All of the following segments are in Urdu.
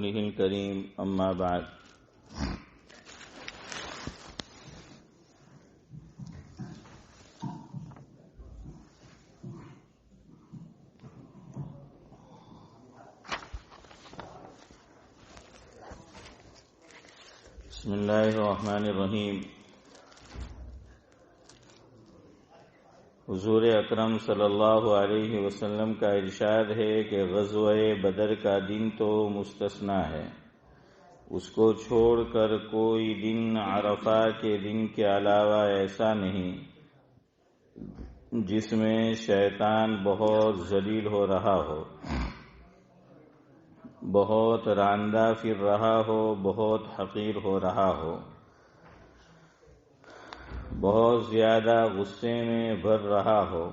رسوله الكريم أما بعد بسم اللہ الرحمن الرحیم۔ حضور اکرم صلی اللہ علیہ وسلم کا ارشاد ہے کہ غزوہ بدر کا دن تو مستثنا ہے، اس کو چھوڑ کر کوئی دن عرفہ کے دن کے علاوہ ایسا نہیں جس میں شیطان بہت ذلیل ہو رہا ہو، بہت راندہ پھر رہا ہو، بہت حقیر ہو رہا ہو، بہت زیادہ غصے میں بھر رہا ہو،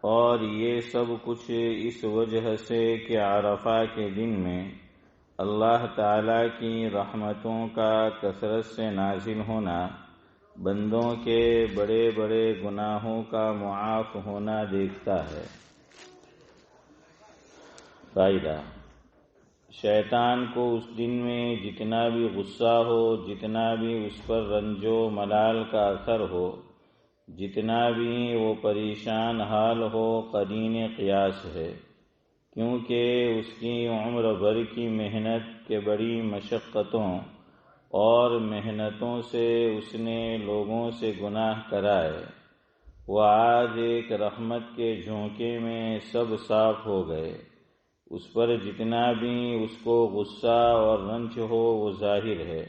اور یہ سب کچھ اس وجہ سے کہ عرفہ کے دن میں اللہ تعالی کی رحمتوں کا کثرت سے نازل ہونا، بندوں کے بڑے بڑے گناہوں کا معاف ہونا دیکھتا ہے۔ فائدہ: شیطان کو اس دن میں جتنا بھی غصہ ہو، جتنا بھی اس پر رنج و ملال کا اثر ہو، جتنا بھی وہ پریشان حال ہو، قرین قیاس ہے، کیونکہ اس کی عمر بھر کی محنت کے بڑی مشقتوں اور محنتوں سے اس نے لوگوں سے گناہ کرائے، وہ آج ایک رحمت کے جھونکے میں سب صاف ہو گئے۔ اس پر جتنا بھی اس کو غصہ اور رنج ہو وہ ظاہر ہے۔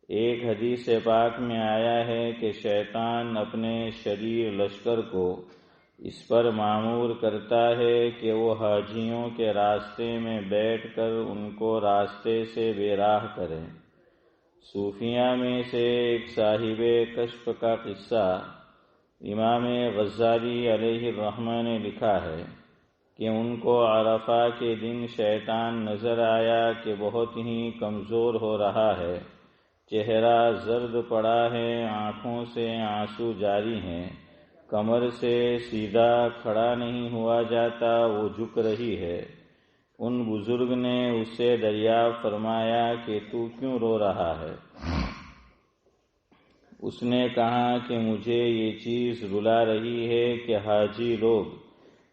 ایک حدیث پاک میں آیا ہے کہ شیطان اپنے شریر لشکر کو اس پر معمور کرتا ہے کہ وہ حاجیوں کے راستے میں بیٹھ کر ان کو راستے سے بے راہ کریں۔ صوفیہ میں سے ایک صاحب کشف کا قصہ امام غزالی علیہ الرحمہ نے لکھا ہے کہ ان کو عرفہ کے دن شیطان نظر آیا کہ بہت ہی کمزور ہو رہا ہے، چہرہ زرد پڑا ہے، آنکھوں سے آنسو جاری ہیں، کمر سے سیدھا کھڑا نہیں ہوا جاتا، وہ جھک رہی ہے۔ ان بزرگ نے اس سے دریافت فرمایا کہ تو کیوں رو رہا ہے؟ اس نے کہا کہ مجھے یہ چیز رلا رہی ہے کہ حاجی لوگ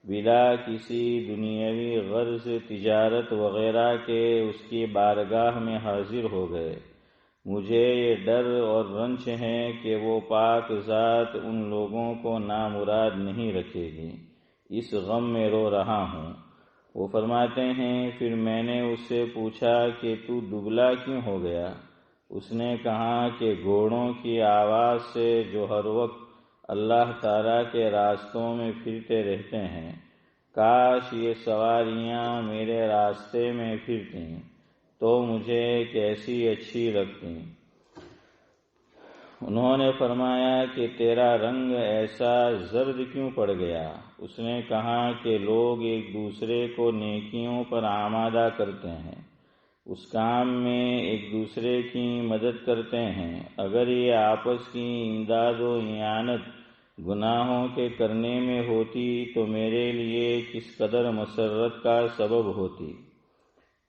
بلا کسی دنیاوی غرض، تجارت وغیرہ کے اس کی بارگاہ میں حاضر ہو گئے۔ مجھے یہ ڈر اور رنج ہے کہ وہ پاک ذات ان لوگوں کو نامراد نہیں رکھے گی، اس غم میں رو رہا ہوں۔ وہ فرماتے ہیں پھر میں نے اس سے پوچھا کہ تو دبلا کیوں ہو گیا؟ اس نے کہا کہ گھوڑوں کی آواز سے جو ہر وقت اللہ تعالیٰ کے راستوں میں پھرتے رہتے ہیں، کاش یہ سواریاں میرے راستے میں پھرتیں تو مجھے کیسی اچھی لگتیں۔ انہوں نے فرمایا کہ تیرا رنگ ایسا زرد کیوں پڑ گیا؟ اس نے کہا کہ لوگ ایک دوسرے کو نیکیوں پر آمادہ کرتے ہیں، اس کام میں ایک دوسرے کی مدد کرتے ہیں، اگر یہ آپس کی امداد و اعانت گناہوں کے کرنے میں ہوتی تو میرے لیے کس قدر مسرت کا سبب ہوتی۔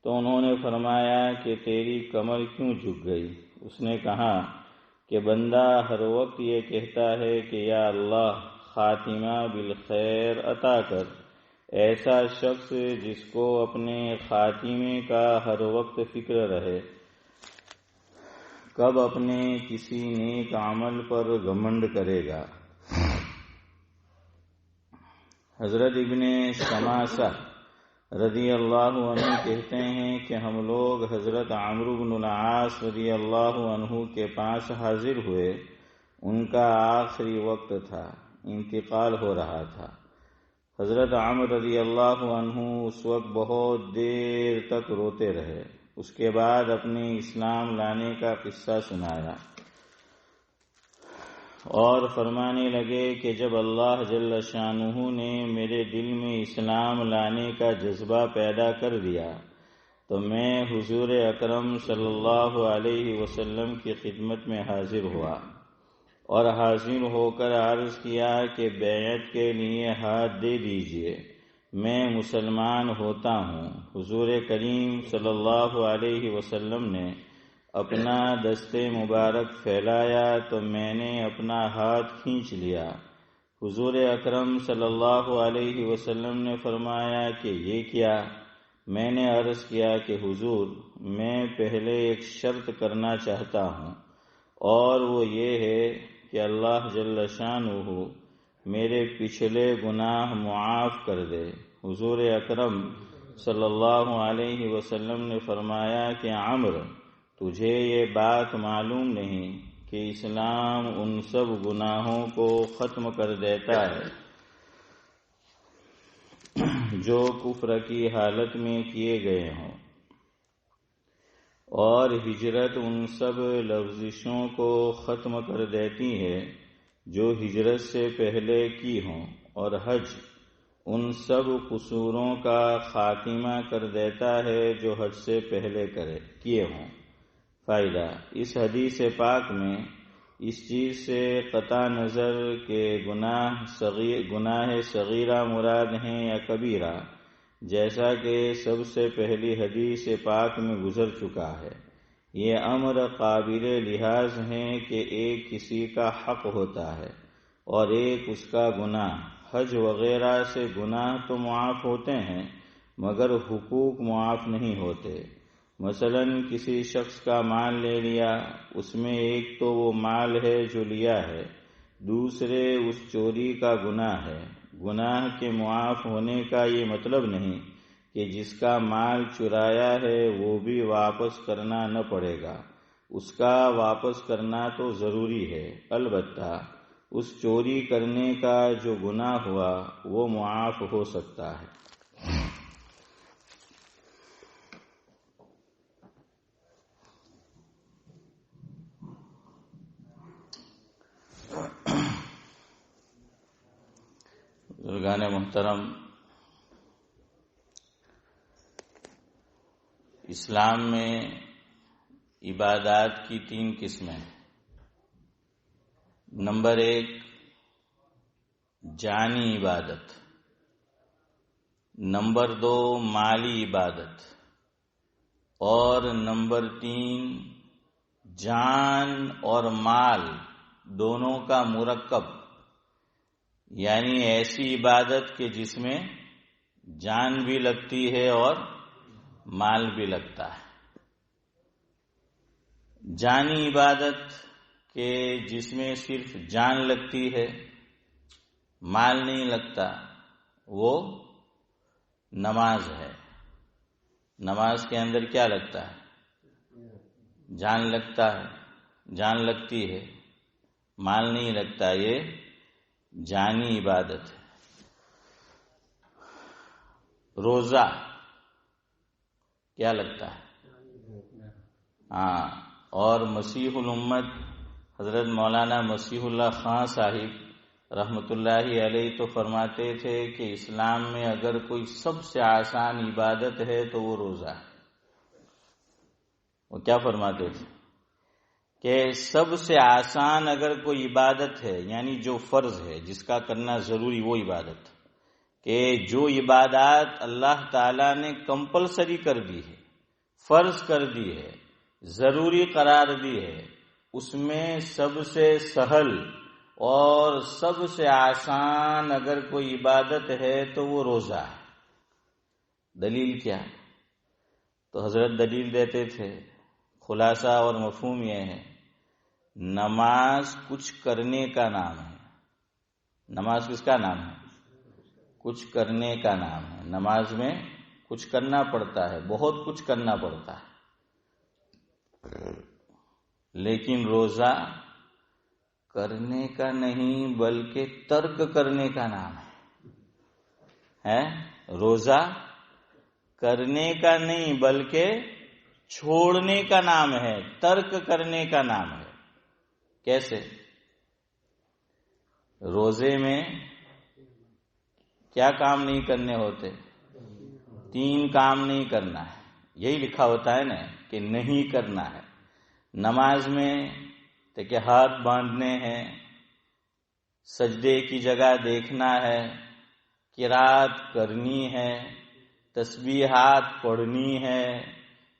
تو انہوں نے فرمایا کہ تیری کمر کیوں جھک گئی؟ اس نے کہا کہ بندہ ہر وقت یہ کہتا ہے کہ یا اللہ خاتمہ بالخیر عطا کر، ایسا شخص جس کو اپنے خاتمے کا ہر وقت فکر رہے، کب اپنے کسی نیک عمل پر گھمنڈ کرے گا۔ حضرت ابن شماسہ رضی اللہ عنہ کہتے ہیں کہ ہم لوگ حضرت عمرو بن العاص رضی اللہ عنہ کے پاس حاضر ہوئے، ان کا آخری وقت تھا، انتقال ہو رہا تھا۔ حضرت عمرو رضی اللہ عنہ اس وقت بہت دیر تک روتے رہے، اس کے بعد اپنے اسلام لانے کا قصہ سنایا اور فرمانے لگے کہ جب اللہ جل شانہ نے میرے دل میں اسلام لانے کا جذبہ پیدا کر دیا تو میں حضور اکرم صلی اللہ علیہ وسلم کی خدمت میں حاضر ہوا اور حاضر ہو کر عرض کیا کہ بیعت کے لیے ہاتھ دے دیجئے۔ میں مسلمان ہوتا ہوں۔ حضور کریم صلی اللہ علیہ وسلم نے اپنا دست مبارک پھیلایا تو میں نے اپنا ہاتھ کھینچ لیا۔ حضور اکرم صلی اللہ علیہ وسلم نے فرمایا کہ یہ کیا؟ میں نے عرض کیا کہ حضور، میں پہلے ایک شرط کرنا چاہتا ہوں، اور وہ یہ ہے کہ اللہ جل شانہ میرے پچھلے گناہ معاف کر دے۔ حضور اکرم صلی اللہ علیہ وسلم نے فرمایا کہ عمرو، تجھے یہ بات معلوم نہیں کہ اسلام ان سب گناہوں کو ختم کر دیتا ہے جو کفر کی حالت میں کیے گئے ہوں، اور ہجرت ان سب لفزشوں کو ختم کر دیتی ہے جو ہجرت سے پہلے کی ہوں، اور حج ان سب قصوروں کا خاتمہ کر دیتا ہے جو حج سے پہلے کیے ہوں۔ فائدہ: اس حدیث پاک میں اس چیز سے قطع نظر کہ گناہ صغیرہ مراد ہیں یا کبیرہ، جیسا کہ سب سے پہلی حدیث پاک میں گزر چکا ہے، یہ امر قابل لحاظ ہیں کہ ایک کسی کا حق ہوتا ہے اور ایک اس کا گناہ۔ حج وغیرہ سے گناہ تو معاف ہوتے ہیں مگر حقوق معاف نہیں ہوتے۔ مثلا کسی شخص کا مال لے لیا، اس میں ایک تو وہ مال ہے جو لیا ہے، دوسرے اس چوری کا گناہ ہے۔ گناہ کے معاف ہونے کا یہ مطلب نہیں کہ جس کا مال چرایا ہے وہ بھی واپس کرنا نہ پڑے گا، اس کا واپس کرنا تو ضروری ہے، البتہ اس چوری کرنے کا جو گناہ ہوا وہ معاف ہو سکتا ہے۔ بزرگان محترم، اسلام میں عبادات کی 3 قسمیں ہیں۔ نمبر 1 جانی عبادت، نمبر 2 مالی عبادت، اور نمبر 3 جان اور مال دونوں کا مرکب، یعنی ایسی عبادت کہ جس میں جان بھی لگتی ہے اور مال بھی لگتا ہے۔ جانی عبادت کہ جس میں صرف جان لگتی ہے، مال نہیں لگتا، وہ نماز ہے۔ نماز کے اندر کیا لگتا ہے؟ جان لگتا ہے، جان لگتی ہے، مال نہیں لگتا، یہ جانی عبادت ہے۔ روزہ کیا لگتا ہے؟ ہاں، اور مسیح الامت حضرت مولانا مسیح اللہ خان صاحب رحمۃ اللہ علیہ تو فرماتے تھے کہ اسلام میں اگر کوئی سب سے آسان عبادت ہے تو وہ روزہ ہے۔ وہ کیا فرماتے تھے کہ سب سے آسان اگر کوئی عبادت ہے، یعنی جو فرض ہے، جس کا کرنا ضروری، وہ عبادت، کہ جو عبادات اللہ تعالیٰ نے کمپلسری کر دی ہے، فرض کر دی ہے، ضروری قرار دی ہے، اس میں سب سے سہل اور سب سے آسان اگر کوئی عبادت ہے تو وہ روزہ ہے۔ دلیل کیا؟ تو حضرت دلیل دیتے تھے، خلاصہ اور مفہوم یہ ہے، نماز کچھ کرنے کا نام ہے۔ نماز کس کا نام ہے؟ کچھ کرنے کا نام ہے۔ نماز میں کچھ کرنا پڑتا ہے، بہت کچھ کرنا پڑتا ہے، لیکن روزہ کرنے کا نہیں بلکہ ترک کرنے کا نام ہے۔ روزہ کرنے کا نہیں بلکہ چھوڑنے کا نام ہے، ترک کرنے کا نام ہے۔ کیسے؟ روزے میں کیا کام نہیں کرنے ہوتے؟ 3 کام نہیں کرنا ہے، یہی لکھا ہوتا ہے نا کہ نہیں کرنا ہے۔ نماز میں تو کہ ہاتھ باندھنے ہیں، سجدے کی جگہ دیکھنا ہے، قرات کرنی ہے، تسبیحات پڑھنی ہے،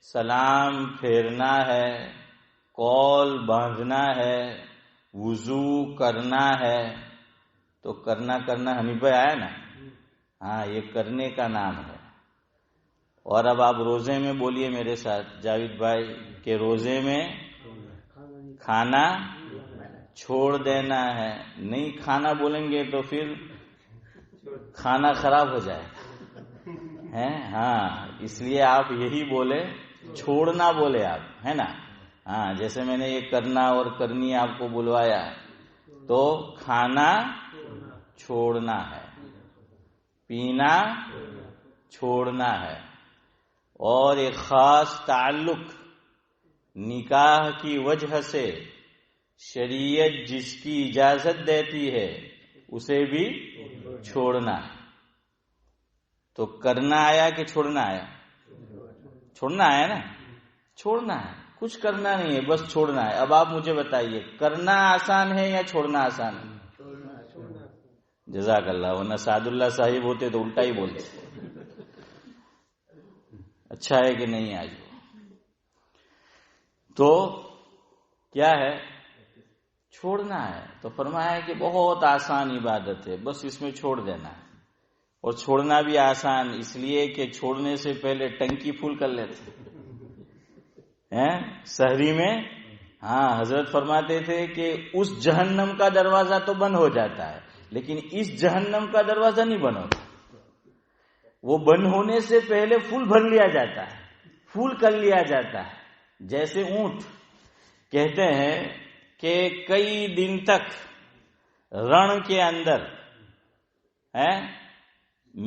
سلام پھیرنا ہے، قول باندھنا ہے، وضو کرنا ہے. تو کرنا حنیف بھائی آیا نا، ہاں یہ کرنے کا نام ہے. اور اب آپ روزے میں بولیے میرے ساتھ جاوید بھائی کہ روزے میں کھانا چھوڑ دینا ہے. نہیں کھانا بولیں گے تو پھر کھانا خراب ہو جائے گا. ہاں اس لیے آپ یہی بولے، چھوڑنا بولے آپ، ہے نا. ہاں جیسے میں نے یہ کرنا اور کرنی آپ کو بلوایا، تو کھانا چھوڑنا ہے، پینا چھوڑنا ہے. اور ایک خاص تعلق نکاح کی وجہ سے شریعت جس کی اجازت دیتی ہے اسے بھی چھوڑنا ہے. تو کرنا آیا کہ چھوڑنا آیا؟ چھوڑنا آیا نا. چھوڑنا ہے، کچھ کرنا نہیں ہے، بس چھوڑنا ہے. اب آپ مجھے بتائیے کرنا آسان ہے یا چھوڑنا آسان ہے؟ جزاک اللہ. ورنہ سعد اللہ صاحب ہوتے تو الٹا ہی بولتے. اچھا ہے کہ نہیں آج؟ تو کیا ہے؟ چھوڑنا ہے. تو فرمایا کہ بہت آسان عبادت ہے، بس اس میں چھوڑ دینا ہے. اور چھوڑنا بھی آسان اس لیے کہ چھوڑنے سے پہلے ٹنکی فل کر لیتے ہیں سحری میں. ہاں حضرت فرماتے تھے کہ اس جہنم کا دروازہ تو بند ہو جاتا ہے لیکن اس جہنم کا دروازہ نہیں بند ہوتا. وہ بند ہونے سے پہلے فل بھر لیا جاتا ہے، فل کر لیا جاتا ہے. جیسے اونٹ کہتے ہیں کہ کئی دن تک رن کے اندر،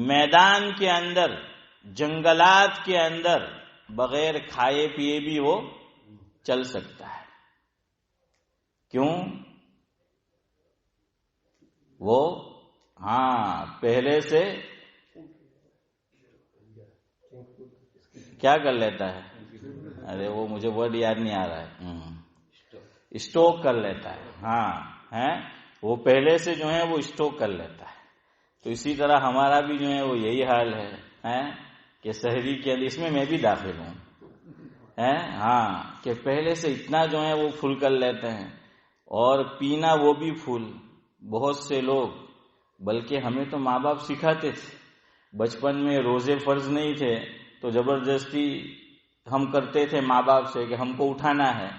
میدان کے اندر، جنگلات کے اندر بغیر کھائے پیے بھی وہ چل سکتا ہے. کیوں؟ وہ پہلے سے کیا کر لیتا ہے؟ ارے وہ مجھے ورڈ یاد نہیں آ رہا ہے. اسٹوک کر لیتا ہے. وہ پہلے سے جو ہے وہ اسٹوک کر لیتا ہے. تو اسی طرح ہمارا بھی جو ہے وہ یہی حال ہے کہ سحری کے لیے اس میں بھی داخل ہوں کہ پہلے سے اتنا جو ہے وہ فل کر لیتے ہیں. اور پینا وہ بھی فل. بہت سے لوگ، بلکہ ہمیں تو ماں باپ سکھاتے تھے بچپن میں، روزے فرض نہیں تھے تو زبردستی ہم کرتے تھے ماں باپ سے کہ ہم کو اٹھانا ہے،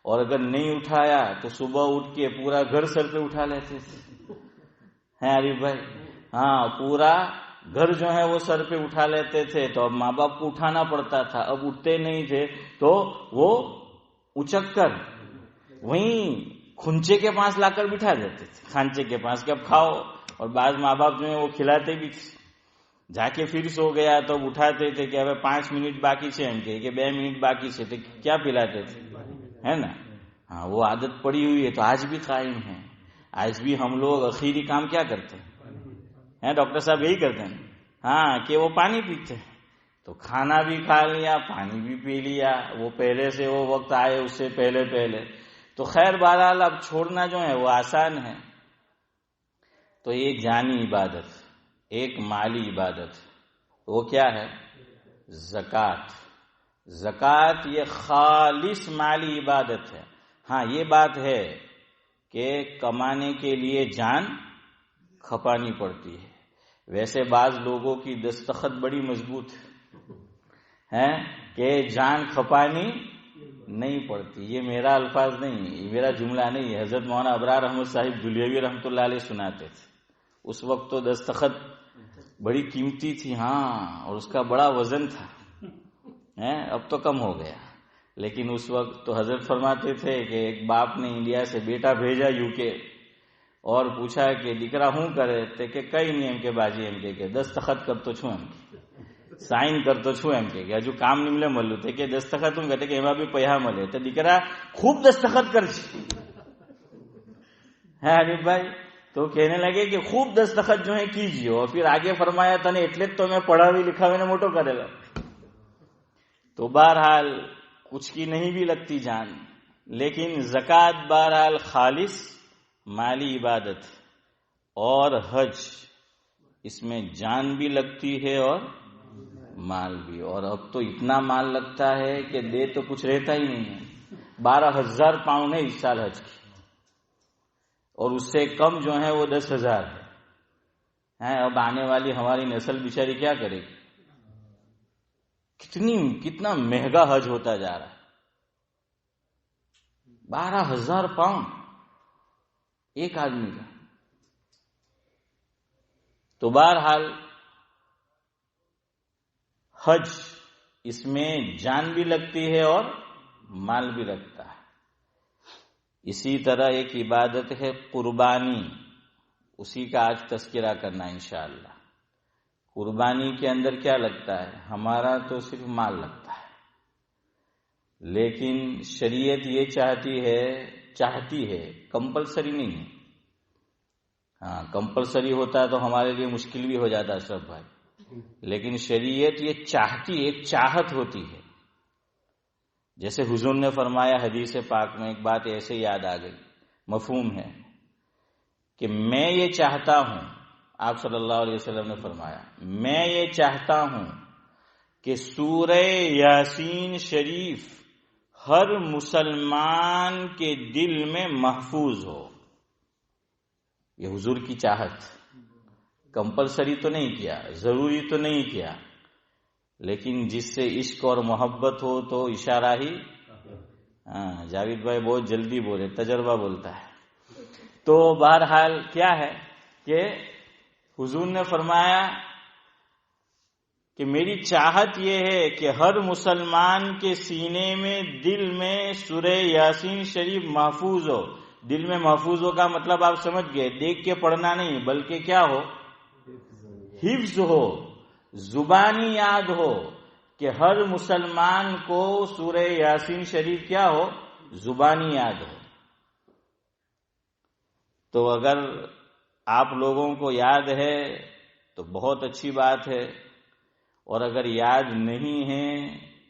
اور اگر نہیں اٹھایا تو صبح اٹھ کے پورا گھر سر پہ اٹھا لیتے تھے. عارف بھائی پورا گھر جو ہے وہ سر پہ اٹھا لیتے تھے. تو اب ماں باپ کو اٹھانا پڑتا تھا. اب اٹھتے نہیں تھے تو وہ اچک کر وہیں کھنچے کے پاس لا کر بٹھا دیتے تھے، کھانچے کے پاس کہ اب کھاؤ. اور بعض ماں باپ جو ہے وہ کھلاتے بھی تھے. جا کے پھر سو گیا تو اٹھاتے تھے کہ اب 5 منٹ باقی سے ہم کہ 2 منٹ باقی سے. کیا پلاتے تھے، ہے نا. وہ عادت پڑی ہوئی ہے تو آج بھی قائم ہے. آج بھی ہم لوگ اخیری کام کیا کرتے ہیں؟ ڈاکٹر صاحب یہی کرتے ہیں کہ وہ پانی پیتے ہیں. تو کھانا بھی کھا لیا، پانی بھی پی لیا، وہ پہلے سے وہ وقت آئے اس سے پہلے. تو خیر بہرحال اب چھوڑنا جو ہے وہ آسان ہے. تو ایک جانی عبادت، ایک مالی عبادت، وہ کیا ہے؟ زکوٰۃ. زکوٰۃ یہ خالص مالی عبادت ہے. یہ بات ہے کہ کمانے کے لیے جان کھپانی پڑتی ہے. ویسے بعض لوگوں کی دستخط بڑی مضبوط ہے کہ جان کھپانی نہیں پڑتی. یہ میرا الفاظ نہیں، یہ میرا جملہ نہیں ہے، حضرت مولانا ابرار احمد صاحب دھلیوی رحمۃ اللہ علیہ سناتے تھے. اس وقت تو دستخط بڑی قیمتی تھی اور اس کا بڑا وزن تھا. اب تو کم ہو گیا، لیکن اس وقت تو حضرت فرماتے تھے کہ ایک باپ نے انڈیا سے بیٹا بھیجا UK اور پوچھا کہ دیکرا ہوں کرے تے کہ کئی نہیں ہم کے باجی ہم کے دستخط کر تو چھو ہم کے سائن کر تو چھو ہم کے ہجو کام نہیں ملے ملو تے کہ دستخط ہوں کہتے کہ એમાં بھی પૈસા મળે તો દીકરા ખૂબ દસ્તખત કરજે. حنیف بھائی تو کہنے لگے کہ خوب دستخط جو ہے کیجیے. اور پھر آگے فرمایا تنے એટલે જ તો મેં પઢાવી લિખાવીને મોટો કરેલો. تو بہرحال کچھ کی نہیں بھی لگتی جان، لیکن زکوٰۃ بہرحال خالص مالی عبادت. اور حج اس میں جان بھی لگتی ہے اور مال بھی، اور اب تو اتنا مال لگتا ہے کہ دے تو کچھ رہتا ہی نہیں ہے۔ 12,000 پاؤنڈ ہے اس سال حج کی، اور اس سے کم جو ہے وہ 10,000 ہے۔ اب آنے والی ہماری نسل بیچاری کیا کرے گی؟ کتنا مہنگا حج ہوتا جا رہا ہے۔ 12,000 پاؤنڈ ایک آدمی کا۔ تو بہرحال حج، اس میں جان بھی لگتی ہے اور مال بھی لگتا ہے۔ اسی طرح ایک عبادت ہے قربانی، اسی کا آج تذکرہ کرنا انشاءاللہ۔ قربانی کے اندر کیا لگتا ہے؟ ہمارا تو صرف مال لگتا ہے، لیکن شریعت یہ چاہتی ہے، کمپلسری نہیں ہے۔ ہاں کمپلسری ہوتا ہے تو ہمارے لیے مشکل بھی ہو جاتا ہے اشرف بھائی، لیکن شریعت یہ چاہتی، ایک چاہت ہوتی ہے۔ جیسے حضور نے فرمایا حدیث پاک میں، ایک بات ایسے یاد آ گئی، مفہوم ہے کہ میں یہ چاہتا ہوں، آپ صلی اللہ علیہ وسلم نے فرمایا میں یہ چاہتا ہوں کہ سورہ یاسین شریف ہر مسلمان کے دل میں محفوظ ہو۔ یہ حضور کی چاہت، کمپلسری تو نہیں کیا، ضروری تو نہیں کیا، لیکن جس سے عشق اور محبت ہو تو اشارہ ہی۔ جاوید بھائی بہت جلدی بولے، تجربہ بولتا ہے۔ تو بہرحال کیا ہے کہ حضور نے فرمایا کہ میری چاہت یہ ہے کہ ہر مسلمان کے سینے میں، دل میں سورہ یاسین شریف محفوظ ہو۔ دل میں محفوظ ہو کا مطلب آپ سمجھ گئے، دیکھ کے پڑھنا نہیں، بلکہ کیا ہو؟ حفظ ہو، زبانی یاد ہو، کہ ہر مسلمان کو سورہ یاسین شریف کیا ہو؟ زبانی یاد ہو۔ تو اگر آپ لوگوں کو یاد ہے تو بہت اچھی بات ہے، اور اگر یاد نہیں ہے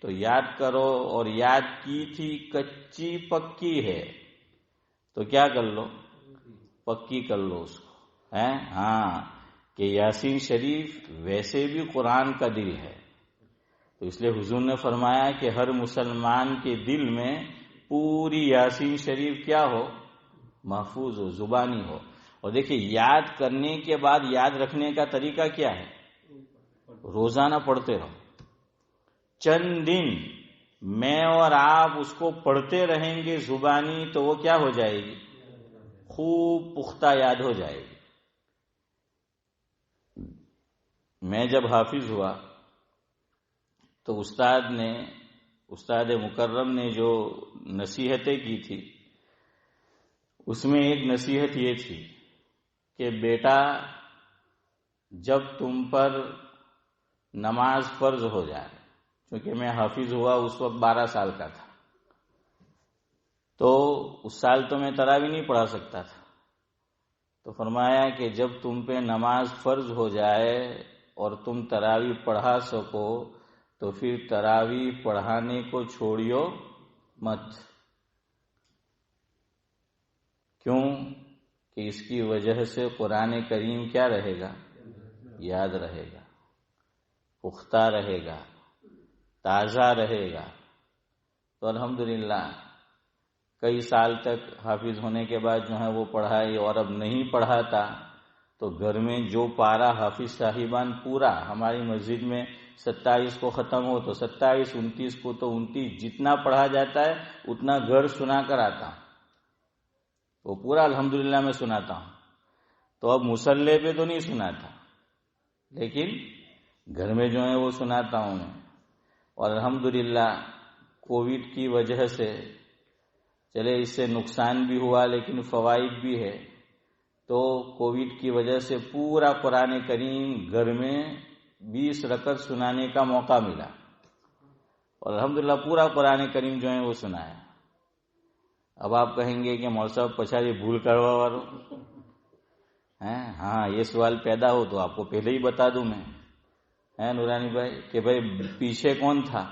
تو یاد کرو، اور یاد کی تھی کچی پکی ہے تو کیا کر لو؟ پکی کر لو اس کو۔ ہاں کہ یاسین شریف ویسے بھی قرآن کا دل ہے، تو اس لیے حضور نے فرمایا کہ ہر مسلمان کے دل میں پوری یاسین شریف کیا ہو؟ محفوظ ہو، زبانی ہو۔ اور دیکھیں یاد کرنے کے بعد یاد رکھنے کا طریقہ کیا ہے؟ روزانہ پڑھتے رہو، چند دن میں اور آپ اس کو پڑھتے رہیں گے زبانی، تو وہ کیا ہو جائے گی؟ خوب پختہ یاد ہو جائے گی۔ میں جب حافظ ہوا تو استاد مکرم نے جو نصیحتیں کی تھی، اس میں ایک نصیحت یہ تھی کہ بیٹا جب تم پر نماز فرض ہو جائے، کیونکہ میں حافظ ہوا اس وقت 12 سال کا تھا، تو اس سال تو میں تراویح نہیں پڑھا سکتا تھا، تو فرمایا کہ جب تم پہ نماز فرض ہو جائے اور تم تراویح پڑھا سکو تو پھر تراویح پڑھانے کو چھوڑیو مت۔ کیوں؟ کہ اس کی وجہ سے قرآن کریم کیا رہے گا؟ یاد رہے گا، پختہ رہے گا، تازہ رہے گا۔ تو الحمدللہ کئی سال تک حافظ ہونے کے بعد جو ہے وہ پڑھائی، اور اب نہیں پڑھاتا تو گھر میں جو پارا حافظ صاحبان پورا، ہماری مسجد میں 27 کو ختم ہو تو 27، 29 کو تو 29، جتنا پڑھا جاتا ہے اتنا گھر سنا کر آتا ہوں، وہ پورا الحمدللہ میں سناتا ہوں۔ تو اب مصلی پہ تو نہیں سناتا، لیکن گھر میں جو ہے وہ سناتا ہوں میں۔ اور الحمدللہ کووڈ کی وجہ سے، چلے اس سے نقصان بھی ہوا لیکن فوائد بھی ہے، تو کووڈ کی وجہ سے پورا قرآن کریم گھر میں 20 رکعت سنانے کا موقع ملا، اور الحمدللہ پورا قرآن کریم جو ہے وہ سنایا۔ اب آپ کہیں گے کہ مول صاحب پچھاڑی بھول کروا والو ہیں؟ ہاں یہ سوال پیدا ہو تو آپ کو پہلے ہی بتا دوں میں، نورانی بھائی، کہ بھائی پیچھے کون تھا؟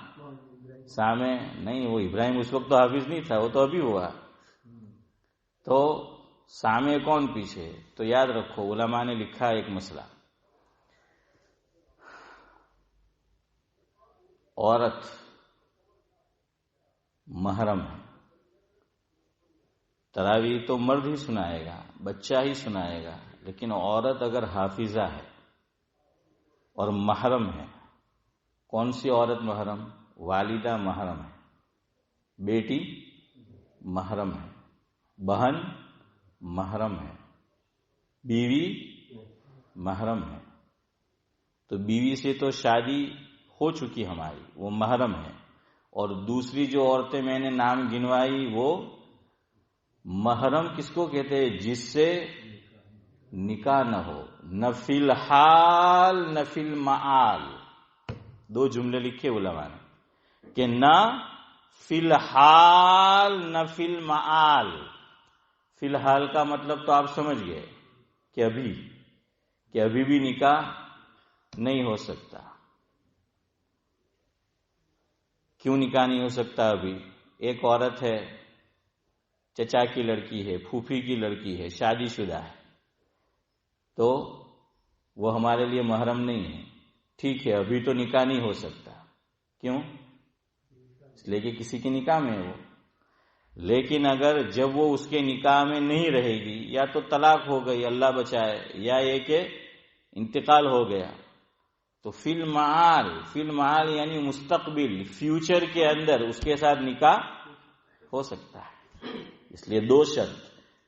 سامنے نہیں، وہ ابراہیم اس وقت تو حافظ نہیں تھا، وہ تو ابھی ہوا۔ تو سامنے کون، پیچھے؟ تو یاد رکھو علماء نے لکھا ایک مسئلہ عورت محرم ہے. تراویح تو مرد ہی سنائے گا، بچہ ہی سنائے گا، لیکن عورت اگر حافظہ ہے اور محرم ہے. کون سی عورت محرم؟ والدہ محرم ہے، بیٹی محرم ہے، بہن محرم ہے، بیوی محرم ہے. تو بیوی سے تو شادی ہو چکی ہماری، وہ محرم ہے. اور دوسری جو عورتیں میں نے نام گنوائی وہ محرم کس کو کہتے ہیں؟ جس سے نکاح نہ ہو، نہ فی الحال نہ فی المعال. دو جملے لکھے علماء نے کہ نہ فی الحال نہ فی المعال. فی الحال کا مطلب تو آپ سمجھ گئے کہ ابھی بھی نکاح نہیں ہو سکتا. کیوں نکاح نہیں ہو سکتا ابھی؟ ایک عورت ہے، چچا کی لڑکی ہے، پھوپھی کی لڑکی ہے، شادی شدہ ہے، تو وہ ہمارے لیے محرم نہیں ہے. ٹھیک ہے، ابھی تو نکاح نہیں ہو سکتا. کیوں؟ اس لیے کہ کسی کے نکاح میں ہے وہ. لیکن اگر جب وہ اس کے نکاح میں نہیں رہے گی، یا تو طلاق ہو گئی، اللہ بچائے، یا یہ کہ انتقال ہو گیا، تو فی المعال یعنی مستقبل، فیوچر کے اندر اس کے ساتھ نکاح ہو سکتا ہے. اس لیے دو شرط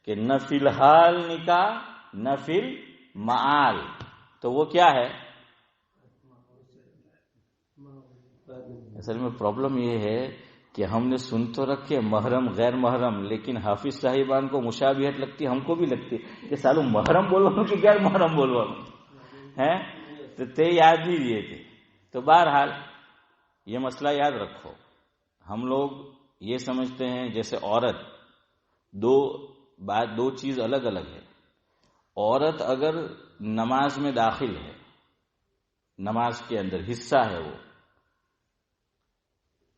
کہ نہ فی الحال نکاح نہ فی المعال. تو وہ کیا ہے؟ اصل میں پرابلم یہ ہے کہ ہم نے سن تو رکھے محرم غیر محرم، لیکن حافظ صاحبان کو مشابہت لگتی، ہم کو بھی لگتی کہ سالو محرم بولو کہ غیر محرم بولو ہیں. تو یاد ہی دیے تھے. تو بہرحال یہ مسئلہ یاد رکھو. ہم لوگ یہ سمجھتے ہیں جیسے عورت، دو چیز الگ الگ ہے. عورت اگر نماز میں داخل ہے، نماز کے اندر حصہ ہے وہ،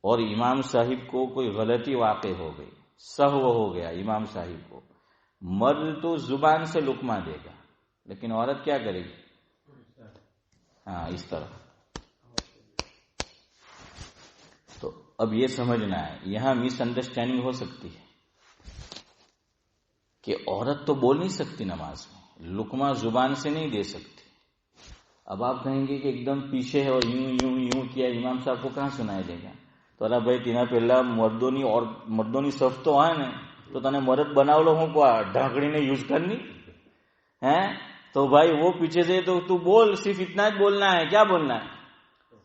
اور امام صاحب کو کوئی غلطی واقع ہو گئی، سہو ہو گیا امام صاحب کو، مرد تو زبان سے لقمہ دے گا، لیکن عورت کیا کرے گی؟ ہاں، اس طرح. تو اب یہ سمجھنا ہے، یہاں مس انڈرسٹینڈنگ ہو سکتی ہے کہ عورت تو بول نہیں سکتی نماز میں، لقمہ زبان سے نہیں دے سکتی. اب آپ کہیں گے کہ ایک دم پیچھے ہے اور یوں یوں یوں کیا، امام صاحب کو کہاں سنائی دے گا؟ تو اللہ بھائی تینا پہلا مردونی صف تو ہے نا، تو تنے مرد بناو لو ہوں کو ڈھاکڑی نے یوز کرنی ہے. تو بھائی وہ پیچھے سے تو بول، صرف اتنا ہی بولنا ہے. کیا بولنا ہے؟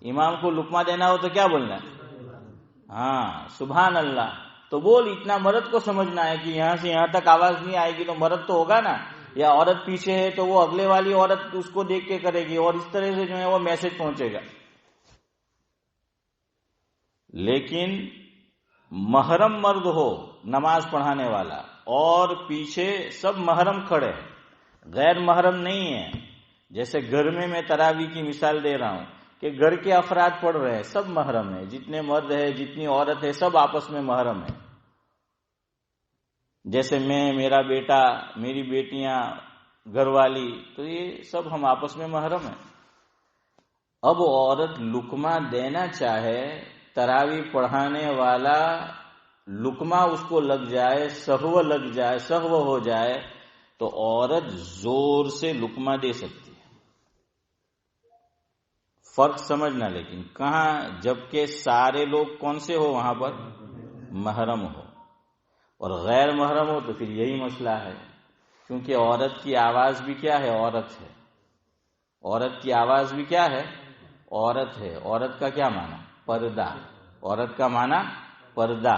امام کو لقمہ دینا ہو تو کیا بولنا ہے؟ ہاں، سبحان اللہ. تو بول، اتنا مرد کو سمجھنا ہے کہ یہاں سے یہاں تک آواز نہیں آئے گی تو مرد تو ہوگا نا. یا عورت پیچھے ہے تو وہ اگلے والی عورت اس کو دیکھ کے کرے گی، اور اس طرح سے جو ہے وہ میسج پہنچے گا. لیکن محرم مرد ہو نماز پڑھانے والا اور پیچھے سب محرم کھڑے، غیر محرم نہیں ہے. جیسے گھر میں تراویح کی مثال دے رہا ہوں کہ گھر کے افراد پڑھ رہے ہیں، سب محرم ہے، جتنے مرد ہے جتنی عورت ہے سب آپس میں محرم ہے. جیسے میں، میرا بیٹا، میری بیٹیاں، گھر والی، تو یہ سب ہم آپس میں محرم ہیں. اب عورت لقمہ دینا چاہے، تراویح پڑھانے والا لقمہ اس کو لگ جائے، سہو ہو جائے، تو عورت زور سے لقمہ دے سکتی ہے. فرق سمجھنا لیکن کہاں، جبکہ سارے لوگ کون سے ہو وہاں پر؟ محرم ہو. اور غیر محرم ہو تو پھر یہی مسئلہ ہے، کیونکہ عورت کی آواز بھی کیا ہے؟ عورت ہے. عورت کی آواز بھی کیا ہے؟ عورت ہے. عورت کا کیا معنی؟ پردہ. عورت کا معنی پردہ.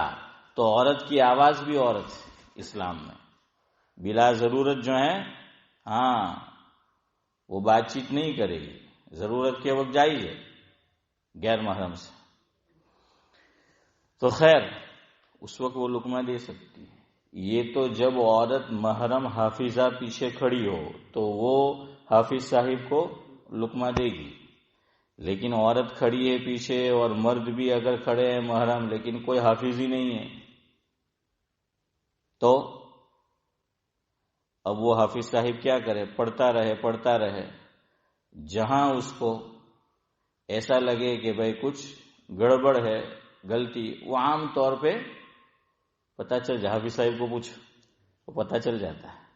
تو عورت کی آواز بھی عورت ہے اسلام میں. بلا ضرورت جو ہے ہاں وہ بات چیت نہیں کرے گی، ضرورت کے وقت جائز ہے غیر محرم سے. تو خیر اس وقت وہ لقمہ دے سکتی ہے. یہ تو جب عورت محرم حافظہ پیچھے کھڑی ہو تو وہ حافظ صاحب کو لقمہ دے گی. لیکن عورت کھڑی ہے پیچھے اور مرد بھی اگر کھڑے ہیں محرم لیکن کوئی حافظ ہی نہیں ہے، تو اب وہ حافظ صاحب کیا کرے؟ پڑھتا رہے. جہاں اس کو ایسا لگے کہ بھائی کچھ گڑبڑ ہے غلطی وہ عام طور پہ پتہ چل جائے. حافظ صاحب کو پوچھو وہ پتہ چل جاتا ہے.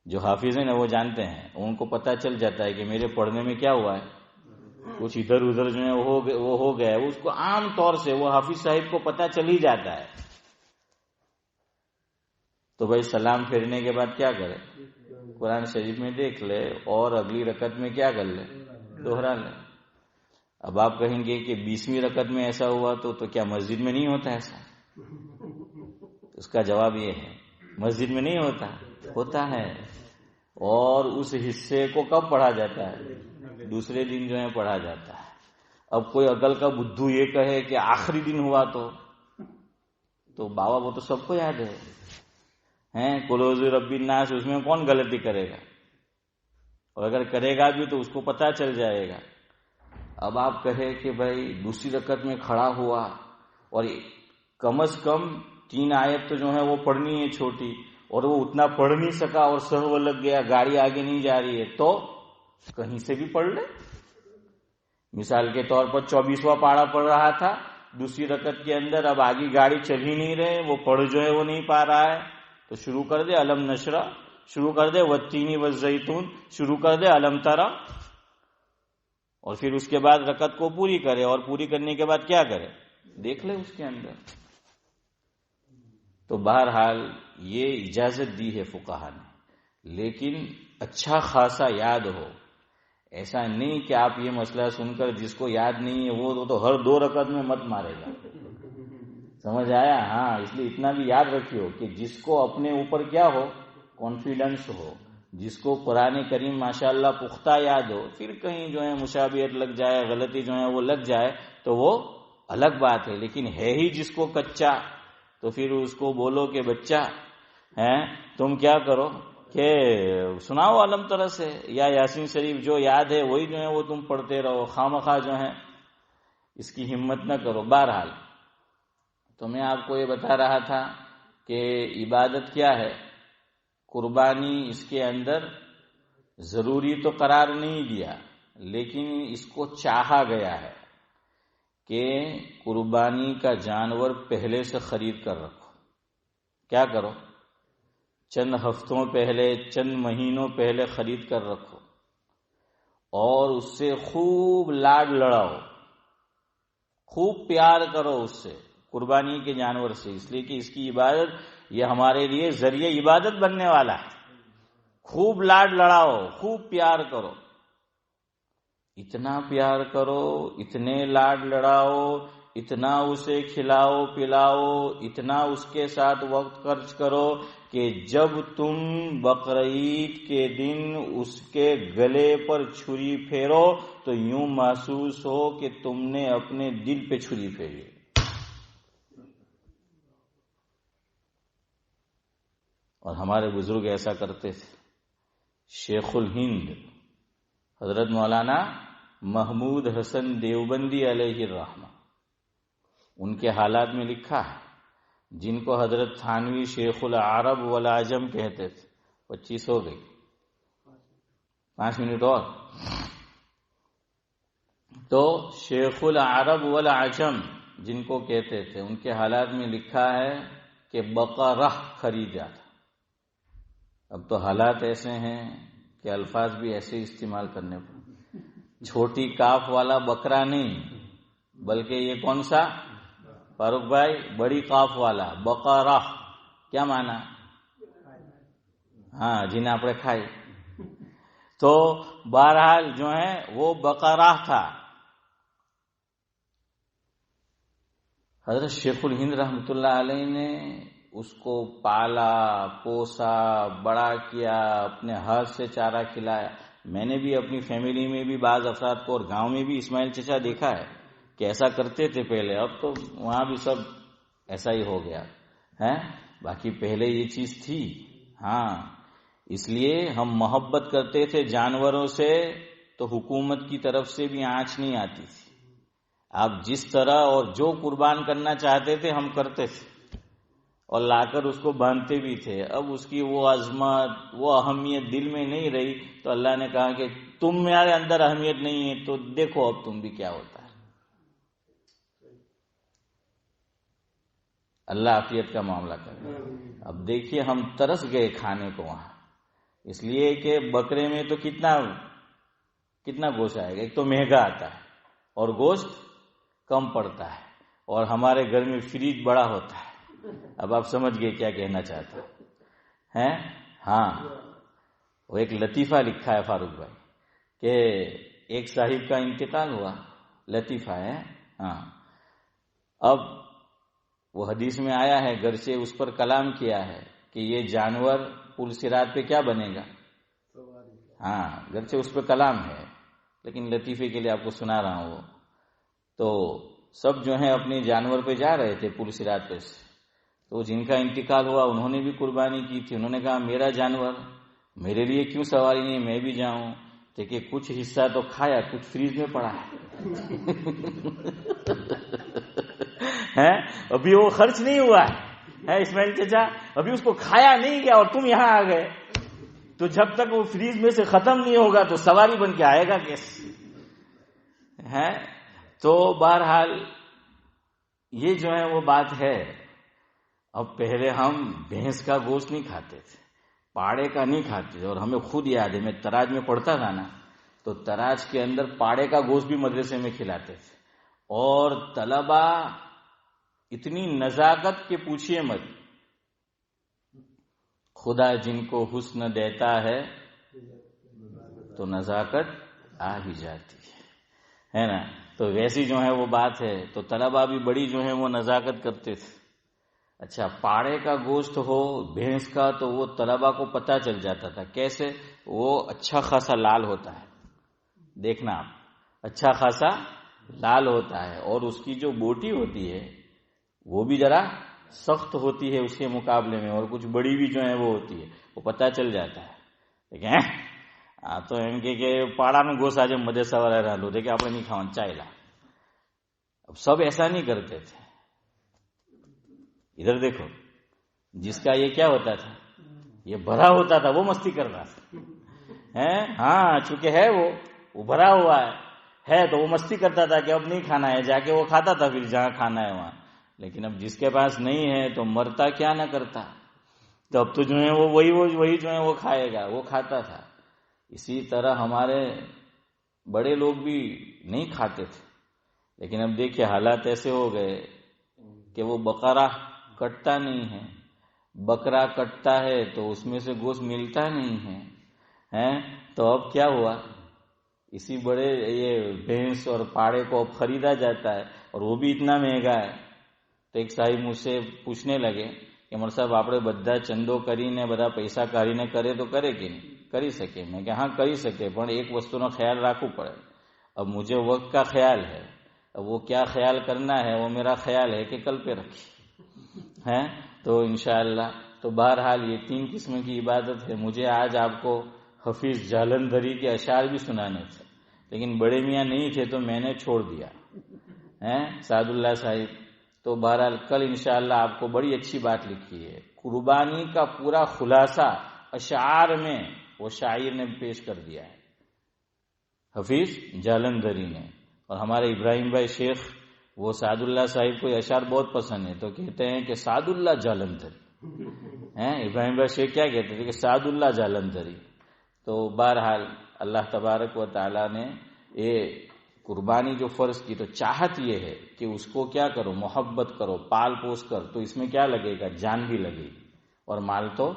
جو حافظ ہیں نا وہ جانتے ہیں, ان کو پتہ چل جاتا ہے کہ میرے پڑھنے میں کیا ہوا ہے, کچھ ادھر ادھر جو ہے وہ ہو گیا ہے. اس کو عام طور سے وہ حافظ صاحب کو پتہ چل ہی جاتا ہے. تو بھائی سلام پھیرنے کے بعد کیا کرے, قرآن شریف میں دیکھ لے اور اگلی رکعت میں کیا کر لے, دوہرا لے. اب آپ کہیں گے کہ 20ویں رکعت میں ایسا ہوا تو کیا مسجد میں نہیں ہوتا ایسا؟ اس کا جواب یہ ہے مسجد میں نہیں ہوتا ہے. اور اس حصے کو کب پڑھا جاتا ہے, دوسرے دن جو ہے پڑھا جاتا ہے. اب کوئی عقل کا بدھو یہ کہے کہ آخری دن ہوا تو بابا وہ تو سب کو یاد ہے کلوز ربی الناس, اس میں کون غلطی کرے گا, اور اگر کرے گا بھی تو اس کو پتہ چل جائے گا. اب آپ کہے کہ بھائی دوسری رکعت میں کھڑا ہوا اور کم از کم 3 آیت تو جو ہے وہ پڑھنی ہے چھوٹی, اور وہ اتنا پڑھ نہیں سکا اور سہو لگ گیا, گاڑی آگے نہیں جا رہی ہے, تو کہیں سے بھی پڑھ لے. مثال کے طور پر 24واں پارہ پڑھ رہا تھا دوسری رکعت کے اندر, اب آگے گاڑی چل ہی نہیں رہے, وہ پڑھ جو ہے وہ نہیں پا رہا ہے, تو شروع کر دے الم نشرح, شروع کر دے والتین والزیتون, شروع کر دے الم تری, اور پھر اس کے بعد رکعت کو پوری کرے, اور پوری کرنے کے بعد کیا کرے دیکھ لے اس کے اندر. تو بہرحال یہ اجازت دی ہے فقہا نے, لیکن اچھا خاصا یاد ہو. ایسا نہیں کہ آپ یہ مسئلہ سن کر جس کو یاد نہیں ہے وہ تو ہر 2 رکعت میں مت مارے گا. سمجھ آیا؟ ہاں, اس لیے اتنا بھی یاد رکھیو کہ جس کو اپنے اوپر کیا ہو, کانفیڈنس ہو, جس کو قرآن کریم ماشاءاللہ پختہ یاد ہو, پھر کہیں جو ہے مشابہت لگ جائے, غلطی جو ہے وہ لگ جائے تو وہ الگ بات ہے. لیکن ہے ہی جس کو کچا, تو پھر اس کو بولو کہ بچہ تم کیا کرو کہ سناؤ علم ترہ سے یا یاسین شریف, جو یاد ہے وہی جو ہے وہ تم پڑھتے رہو, خامخواہ جو ہے اس کی ہمت نہ کرو. بہرحال تو میں آپ کو یہ بتا رہا تھا کہ عبادت کیا ہے, قربانی اس کے اندر ضروری تو قرار نہیں دیا, لیکن اس کو چاہا گیا ہے کہ قربانی کا جانور پہلے سے خرید کر رکھو. کیا کرو, چند ہفتوں پہلے, چند مہینوں پہلے خرید کر رکھو, اور اس سے خوب لاڈ لڑاؤ, خوب پیار کرو اس سے, قربانی کے جانور سے, اس لیے کہ اس کی عبادت یہ ہمارے لیے ذریعہ عبادت بننے والا ہے. خوب لاڈ لڑاؤ, خوب پیار کرو, اتنا پیار کرو, اتنے لاڈ لڑاؤ, اتنا اسے کھلاؤ پلاؤ, اتنا اس کے ساتھ وقت خرچ کرو کہ جب تم بقرعید کے دن اس کے گلے پر چھری پھیرو تو یوں محسوس ہو کہ تم نے اپنے دل پہ چھری پھیری. اور ہمارے بزرگ ایسا کرتے تھے. شیخ الہند حضرت مولانا محمود حسن دیوبندی علیہ الرحمہ, ان کے حالات میں لکھا ہے, جن کو حضرت تھانوی شیخ العرب والعجم کہتے تھے. 25 ہو گئی, 5 منٹ اور. تو شیخ العرب والعجم جن کو کہتے تھے, ان کے حالات میں لکھا ہے کہ بقرہ خریدا تھا. اب تو حالات ایسے ہیں کہ الفاظ بھی ایسے استعمال کرنے پڑے. چھوٹی کاف والا بکرا نہیں, بلکہ یہ کون سا فاروق بھائی, بڑی قاف والا بقرہ. کیا معنی؟ ہاں, جن آپ نے کھائی. تو بہرحال جو ہے وہ بقرہ تھا. حضرت شیخ الہند رحمۃ اللہ علیہ نے اس کو پالا پوسا بڑا کیا, اپنے ہاتھ سے چارہ کھلایا. میں نے بھی اپنی فیملی میں بھی بعض افراد کو اور گاؤں میں بھی اسماعیل چچا دیکھا ہے کہ ایسا کرتے تھے پہلے. اب تو وہاں بھی سب ایسا ہی ہو گیا ہے, باقی پہلے یہ چیز تھی. ہاں, اس لیے ہم محبت کرتے تھے جانوروں سے تو حکومت کی طرف سے بھی آنچ نہیں آتی تھی. آپ جس طرح اور جو قربان کرنا چاہتے تھے ہم کرتے تھے, اور لا کر اس کو باندھتے بھی تھے. اب اس کی وہ عظمت وہ اہمیت دل میں نہیں رہی, تو اللہ نے کہا کہ تم میرے اندر اہمیت نہیں ہے تو دیکھو اب تم بھی کیا ہوتا ہے. اللہ عافیت کا معاملہ کرے. اب دیکھیے ہم ترس گئے کھانے کو وہاں، اس لیے کہ بکرے میں تو کتنا گوشت آئے گا. ایک تو مہنگا آتا ہے اور گوشت کم پڑتا ہے، اور ہمارے گھر میں فریج بڑا ہوتا ہے. اب آپ سمجھ گئے کیا کہنا چاہتا ہے. ہاں، وہ ایک لطیفہ لکھا ہے فاروق بھائی کہ ایک صاحب کا انتقال ہوا، لطیفہ ہے. ہاں، اب وہ حدیث میں آیا ہے، گرچہ اس پر کلام کیا ہے کہ یہ جانور پل صراط پہ کیا بنے گا. ہاں، گرچہ اس پہ کلام ہے لیکن لطیفے کے لیے آپ کو سنا رہا ہوں. تو سب جو ہیں اپنے جانور پہ جا رہے تھے پل صراط پہ سے، تو جن کا انتقال ہوا انہوں نے بھی قربانی کی تھی. انہوں نے کہا میرا جانور میرے لیے کیوں سواری نہیں، میں بھی جاؤں. دیکھیے کچھ حصہ تو کھایا، کچھ فریج میں پڑا ہے. ابھی وہ خرچ نہیں ہوا ہے اسماعیل چچا، ابھی اس کو کھایا نہیں گیا اور تم یہاں آ گئے. تو جب تک وہ فریج میں سے ختم نہیں ہوگا تو سواری بن کے آئے گا کیسے ہے. تو بہرحال یہ جو ہے وہ بات ہے. اب پہلے ہم بھینس کا گوشت نہیں کھاتے تھے، پاڑے کا نہیں کھاتے تھے، اور ہمیں خود یاد ہے میں تراج میں پڑھتا تھا نا، تو تراج کے اندر پاڑے کا گوشت بھی مدرسے میں کھلاتے تھے. اور طلبا اتنی نزاکت کے پوچھیے مت، خدا جن کو حسن دیتا ہے تو نزاکت آ ہی جاتی ہے نا. تو ویسی جو ہے وہ بات ہے. تو طلبا بھی بڑی جو ہے وہ نزاکت کرتے تھے. اچھا، پاڑے کا گوشت ہو بھینس کا تو وہ طلبا کو پتہ چل جاتا تھا. کیسے؟ وہ اچھا خاصا لال ہوتا ہے، دیکھنا آپ، اچھا خاصا لال ہوتا ہے، اور اس کی جو بوٹی ہوتی ہے وہ بھی ذرا سخت ہوتی ہے اس کے مقابلے میں، اور کچھ بڑی بھی جو ہے وہ ہوتی ہے، وہ پتہ چل جاتا ہے. دیکھیں تو એમ કે પાડા નું ગોશ આજે મધે સવારે રાંધો કે આપણે નહીં ખાવાનું ચાયલા. اب سب ایسا نہیں کرتے تھے. ادھر دیکھو، جس کا یہ کیا ہوتا تھا، یہ بھرا ہوتا تھا، وہ مستی کر رہا تھا. ہاں، چونکہ ہے وہ بھرا ہوا ہے تو وہ مستی کرتا تھا کہ اب نہیں کھانا ہے، جا کے وہ کھاتا تھا پھر جہاں کھانا ہے وہاں. لیکن اب جس کے پاس نہیں ہے تو مرتا کیا نہ کرتا. تو اب تو جو ہے وہ وہی جو ہے وہ کھائے گا، وہ کھاتا تھا. اسی طرح ہمارے بڑے لوگ بھی نہیں کھاتے تھے، لیکن اب دیکھیے حالات ایسے ہو گئے کہ وہ بقرہ کٹتا نہیں ہے. بکرا کٹتا ہے تو اس میں سے گوشت ملتا نہیں ہے. تو اب کیا ہوا، اسی بڑے یہ بھینس اور پاڑے کو اب خریدا جاتا ہے، اور وہ بھی اتنا مہنگا ہے. تو ایک صاحب مجھ سے پوچھنے لگے کہ مر صاحب આપણે બધા ચંદો કરીને બધા પૈસા કાઢીને કરે તો કરે કે નહીં કરી શકે. میں کہ ہاں કરી શકે، પણ ایک વસ્તુનો ખ્યાલ રાખવું પડે. اب مجھے وقت کا خیال ہے، اب وہ کیا خیال کرنا ہے وہ میرا خیال ہے کہ کل پہ رکھیں ہیں. تو انشاءاللہ تو بہرحال یہ 3 قسم کی عبادت ہے. مجھے آج آپ کو حفیظ جالندھری کے اشعار بھی سنانے تھے، لیکن بڑے میاں نہیں تھے تو میں نے چھوڑ دیا سعد اللہ صاحب. تو بہرحال کل انشاءاللہ آپ کو بڑی اچھی بات لکھی ہے. قربانی کا پورا خلاصہ اشعار میں وہ شاعر نے پیش کر دیا ہے، حفیظ جالندھری نے. اور ہمارے ابراہیم بھائی شیخ وہ سعد اللہ صاحب کو اشعار بہت پسند ہے، تو کہتے ہیں کہ سعد اللہ جالندھری. ابراہیم بھائی شیخ کیا کہتے تھے کہ سعد اللہ جالندھری. تو بہرحال اللہ تبارک و تعالیٰ نے یہ قربانی جو فرض کی تو چاہت یہ ہے کہ اس کو کیا کرو، محبت کرو، پال پوس کر. تو اس میں کیا لگے گا، جان بھی لگے گی اور مال تو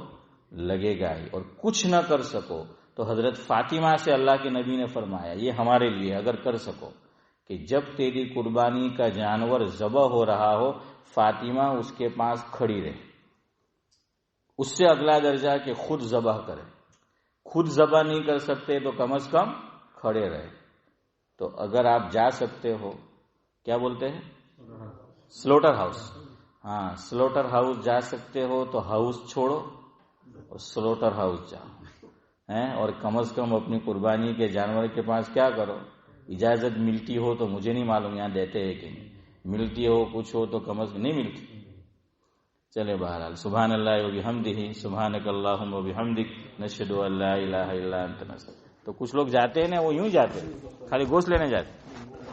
لگے گا ہی. اور کچھ نہ کر سکو تو حضرت فاطمہ سے اللہ کے نبی نے فرمایا یہ ہمارے لیے اگر کر سکو کہ جب تیری قربانی کا جانور ذبح ہو رہا ہو فاطمہ اس کے پاس کھڑی رہے. اس سے اگلا درجہ کہ خود ذبح کرے، خود ذبح نہیں کر سکتے تو کم از کم کھڑے رہے. تو اگر آپ جا سکتے ہو، کیا بولتے ہیں، سلوٹر ہاؤس، ہاں سلوٹر ہاؤس جا سکتے ہو تو ہاؤس چھوڑو اور سلوٹر ہاؤس جاؤ اور کم از کم اپنی قربانی کے جانور کے پاس کیا کرو. اجازت ملتی ہو تو مجھے نہیں معلوم یہاں دیتے ہیں کہ نہیں، ملتی ہو کچھ ہو تو کم از کم نہیں ملتی. چلے بہرحال سبحان اللہ و بحمدہ سبحانک اللہم و بحمدک نشہد ان لا الہ الا انت نستغفرک. تو کچھ لوگ جاتے ہیں نا وہ یوں جاتے ہیں، خالی گوشت لینے جاتے ہیں.